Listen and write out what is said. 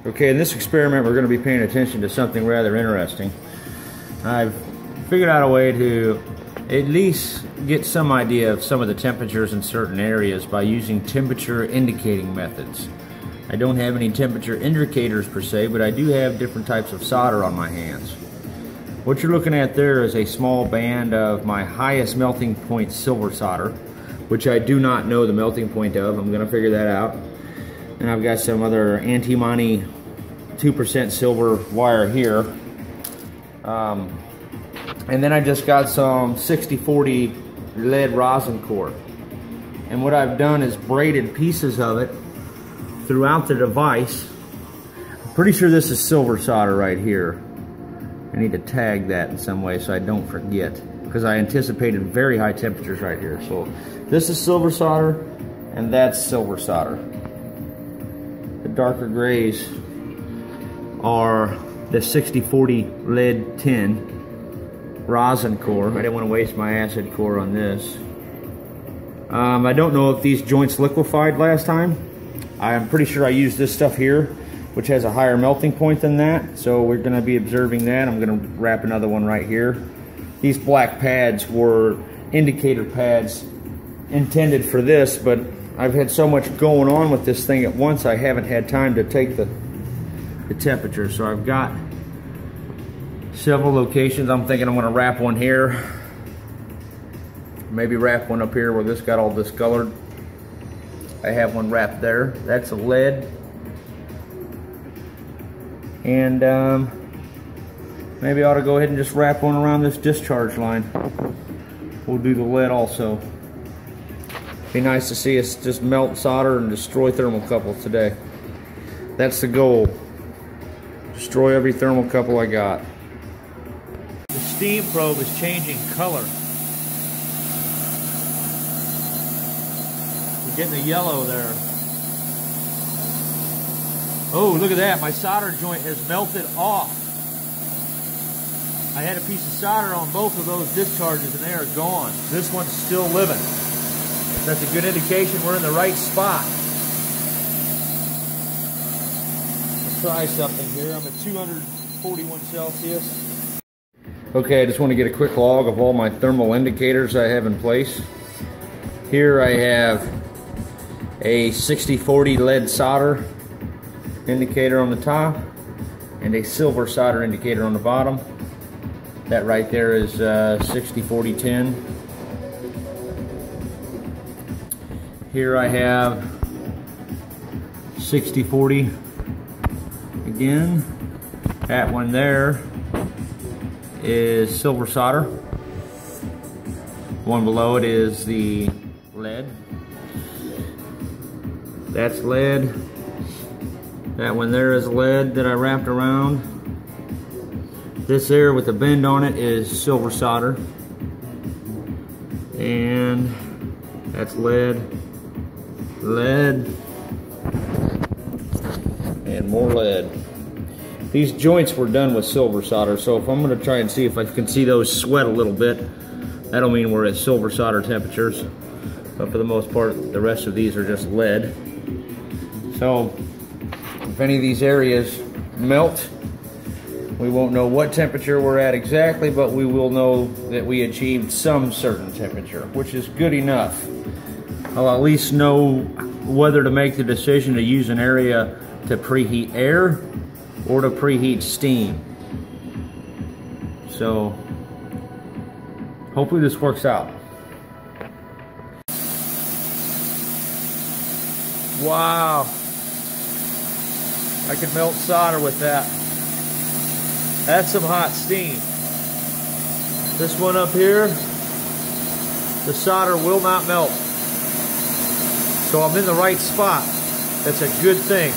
Okay, in this experiment we're going to be paying attention to something rather interesting. I've figured out a way to at least get some idea of some of the temperatures in certain areas by using temperature indicating methods. I don't have any temperature indicators per se, but I do have different types of solder on my hands. What you're looking at there is a small band of my highest melting point silver solder, which I do not know the melting point of. I'm going to figure that out. And I've got some other antimony 2% silver wire here. And then I just got some 6040 lead rosin core. And what I've done is braided pieces of it throughout the device. I'm pretty sure this is silver solder right here. I need to tag that in some way so I don't forget, because I anticipated very high temperatures right here. So this is silver solder and that's silver solder. The darker grays are the 6040 lead tin rosin core. I didn't want to waste my acid core on this. I don't know if these joints liquefied last time. I'm pretty sure I used this stuff here, which has a higher melting point than that. So we're going to be observing that. I'm going to wrap another one right here. These black pads were indicator pads intended for this, but I've had so much going on with this thing at once I haven't had time to take the temperature. So I've got several locations. I'm thinking I'm going to wrap one here, maybe wrap one up here where this got all discolored. I have one wrapped there. That's a lead. And maybe I ought to go ahead and just wrap one around this discharge line. We'll do the lead also. Be nice to see us just melt solder and destroy thermocouples today. That's the goal. Destroy every thermocouple I got. The steam probe is changing color. We're getting a yellow there. Oh, look at that. My solder joint has melted off. I had a piece of solder on both of those discharges and they are gone. This one's still living. That's a good indication we're in the right spot. Let's try something here. I'm at 241 Celsius. Okay, I just want to get a quick log of all my thermal indicators I have in place. Here I have a 6040 lead solder indicator on the top and a silver solder indicator on the bottom. That right there is 6040 tin. Here I have 6040 again. That one there is silver solder. One below it is the lead. That's lead. That one there is lead that I wrapped around. This there with the bend on it is silver solder. And that's lead, lead, and more lead. These joints were done with silver solder, so if I'm going to try and see if I can see those sweat a little bit, that'll mean we're at silver solder temperatures. But for the most part, the rest of these are just lead. So if any of these areas melt, we won't know what temperature we're at exactly, but we will know that we achieved some certain temperature, which is good enough. I'll at least know whether to make the decision to use an area to preheat air or to preheat steam. So hopefully this works out. Wow, I can melt solder with that. That's some hot steam. This one up here, the solder will not melt. So I'm in the right spot. That's a good thing.